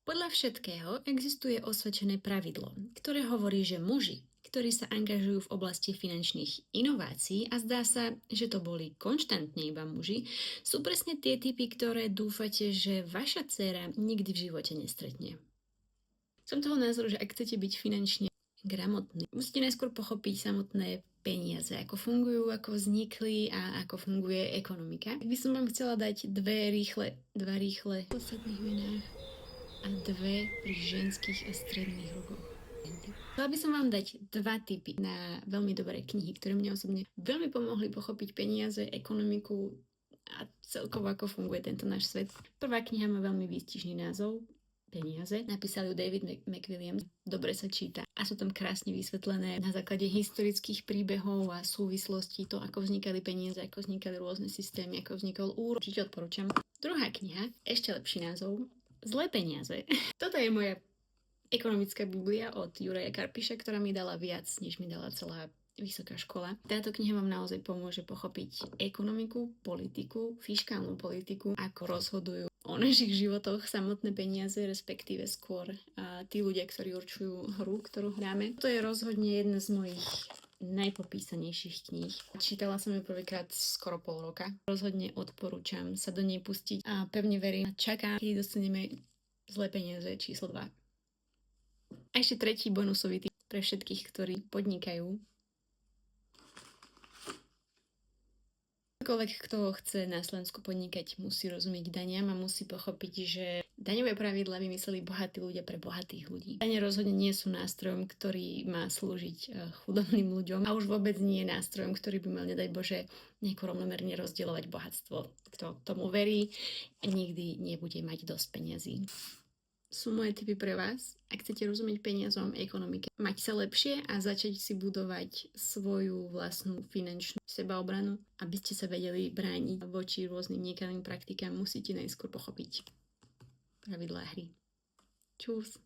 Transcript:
Podľa všetkého existuje osvedčené pravidlo, ktoré hovorí, že muži, ktorí sa angažujú v oblasti finančných inovácií a zdá sa, že to boli konštantne iba muži, sú presne tie typy, ktoré dúfate, že vaša dcéra nikdy v živote nestretne. Som toho názoru, že ak chcete byť finančne gramotní, musíte najskôr pochopiť samotné peniaze, ako fungujú, ako vznikli a ako funguje ekonomika. Ak by som vám chcela dať dva rýchle v posledných vojnách a dve pri ženských a stredných rokoch. Chcela by som vám dať dva tipy na veľmi dobré knihy, ktoré mne osobne veľmi pomohli pochopiť peniaze, ekonomiku a celkovo ako funguje tento náš svet. Prvá kniha má veľmi výstižný názov Peniaze. Napísal ju David McWilliams. Dobre sa číta a sú tam krásne vysvetlené na základe historických príbehov a súvislostí to, ako vznikali peniaze, ako vznikali rôzne systémy, ako vznikol úrok. Určite odporúčam. Druhá kniha, ešte lepší názov, Zlé peniaze. Toto je moja ekonomická biblia od Juraja Karpíša, ktorá mi dala viac, než mi dala celá vysoká škola. Táto kniha vám naozaj pomôže pochopiť ekonomiku, politiku, fiškálnu politiku, ako rozhodujú o našich životoch samotné peniaze, respektíve skôr tí ľudia, ktorí určujú hru, ktorú hráme. To je rozhodne jedna z mojich najpopísanejších kníh. Čítala som ju prvýkrát skoro pol roka. Rozhodne odporúčam sa do nej pustiť a pevne verím a čakám, kedy dostaneme Zlé peniaze číslo 2. A ešte tretí bonusový tip pre všetkých, ktorí podnikajú. Ktokoľvek, kto chce na Slovensku podnikať, musí rozumieť daniam a musí pochopiť, že daňové pravidlá vymysleli bohatí ľudia pre bohatých ľudí. Dane rozhodne nie sú nástrojom, ktorý má slúžiť chudobným ľuďom a už vôbec nie je nástrojom, ktorý by mal, nedaj Bože, nejako rovnomerne rozdielovať bohatstvo. Kto tomu verí, nikdy nebude mať dosť peňazí. Sú moje tipy pre vás, ak chcete rozumieť peniazom a ekonomike, mať sa lepšie a začať si budovať svoju vlastnú finančnú sebaobranu, aby ste sa vedeli brániť voči rôznym nekalým praktikám, musíte najskôr pochopiť pravidlá hry. Čus!